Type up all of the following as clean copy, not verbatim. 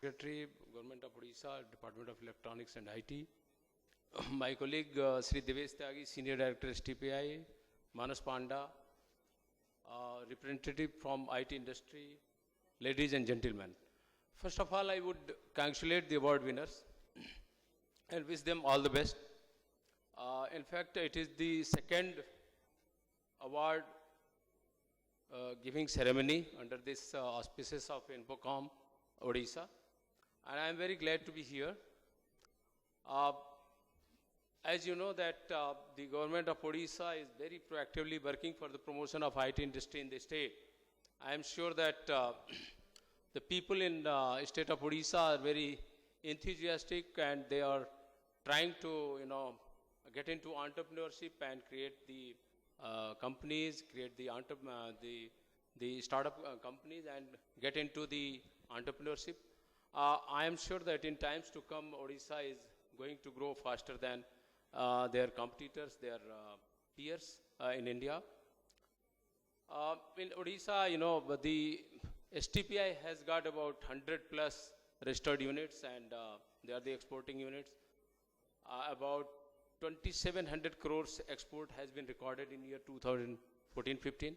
Secretary, Government of Odisha, Department of Electronics and IT. My colleague Sri Devesh Tyagi, Senior Director STPI, Manas Panda, representative from IT industry, ladies and gentlemen. First of all, I would congratulate the award winners and wish them all the best. In fact, it is the second award giving ceremony under this auspices of Infocom Odisha, and I am very glad to be here. As you know that the government of Odisha is very proactively working for the promotion of IT industry in the state. I am sure that the people in state of Odisha are very enthusiastic and they are trying to get into entrepreneurship and create the companies, create the startup companies and get into the entrepreneurship. I am sure that in times to come, Odisha is going to grow faster than their competitors, their peers in India. In Odisha, the STPI has got about 100 plus registered units and they are the exporting units. About 2,700 crores export has been recorded in year 2014-15.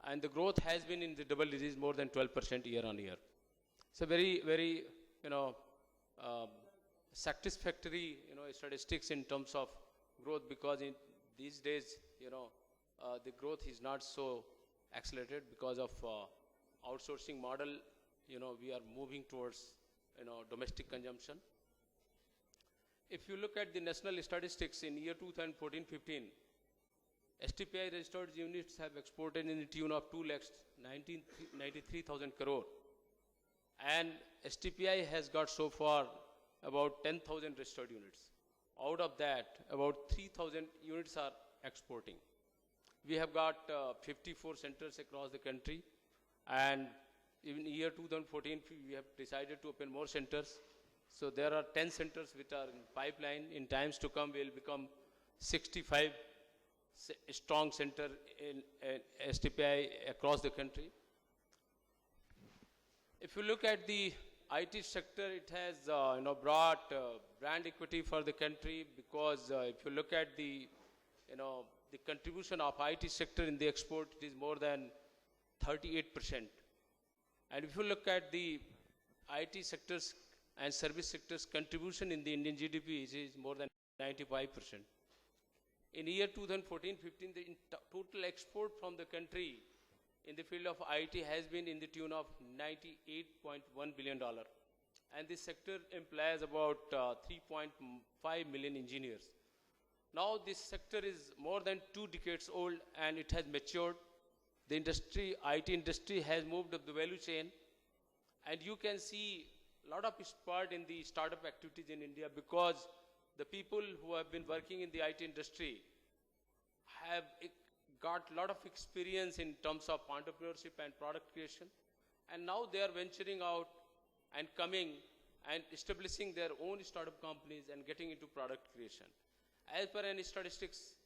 And the growth has been in the double digits, more than 12% year on year. So very, very, satisfactory, statistics in terms of growth, because in these days, the growth is not so accelerated because of outsourcing model. We are moving towards, domestic consumption. If you look at the national statistics in year 2014-15, STPI registered units have exported in the tune of 2,93,000 crore. And STPI has got so far about 10,000 registered units. Out of that, about 3,000 units are exporting. We have got 54 centers across the country, and in year 2014, we have decided to open more centers. So there are 10 centers which are in pipeline. In times to come, we will become 65 strong center in STPI across the country. If you look at the IT sector, it has brought brand equity for the country, because if you look at the contribution of IT sector in the export, it is more than 38%. And if you look at the IT sectors and service sectors contribution in the Indian GDP, it is more than 95%. In year 2014-15, the total export from the country in the field of IT has been in the tune of $98.1 billion. And this sector employs about 3.5 million engineers. Now this sector is more than 2 decades old and it has matured. The industry, IT industry has moved up the value chain. And you can see a lot of spurt in the startup activities in India, because the people who have been working in the IT industry have got a lot of experience in terms of entrepreneurship and product creation. And now they are venturing out and coming and establishing their own startup companies and getting into product creation. As per any statistics,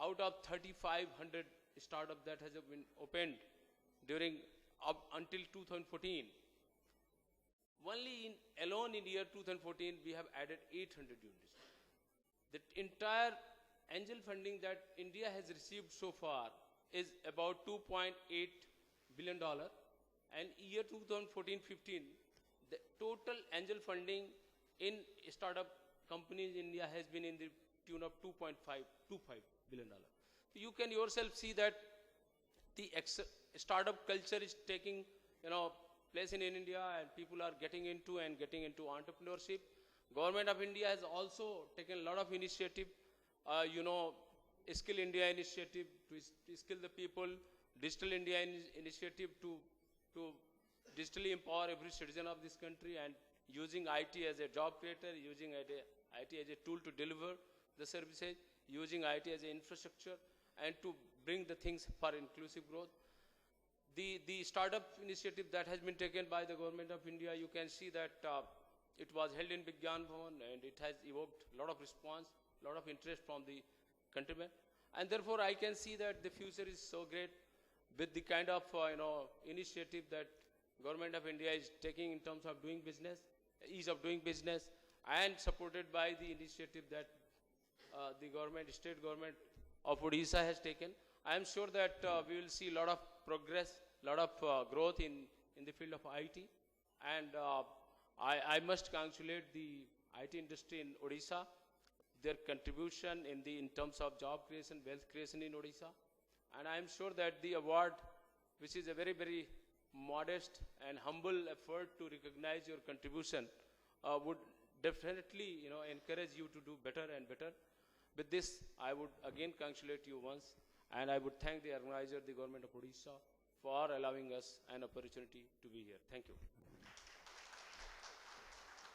out of 3,500 startups that has been opened during until 2014, only alone in year 2014, we have added 800 units. The entire angel funding that India has received so far is about $2.8 billion. And year 2014-15, the total angel funding in startup companies in India has been in the tune of $2.25 billion. So you can yourself see that the startup culture is taking, place in India, and people are getting into entrepreneurship. Government of India has also taken a lot of initiative, Skill India initiative to skill the people, Digital India initiative to digitally empower every citizen of this country, and using IT as a job creator, using IT as a tool to deliver the services, using IT as an infrastructure, and to bring the things for inclusive growth. The startup initiative that has been taken by the government of India, you can see that it was held in Vigyan Bhavan, and it has evoked a lot of response, a lot of interest from the countrymen. And therefore, I can see that the future is so great with the kind of initiative that Government of India is taking in terms of doing business, ease of doing business, and supported by the initiative that the government, state government of Odisha has taken. I am sure that we will see a lot of progress, lot of growth in the field of IT. And I must congratulate the IT industry in Odisha, their contribution in terms of job creation, wealth creation in Odisha. And I am sure that the award, which is a very, very modest and humble effort to recognize your contribution, would definitely, encourage you to do better and better. With this, I would again congratulate you once, and I would thank the organizer, the government of Odisha, for allowing us an opportunity to be here. Thank you.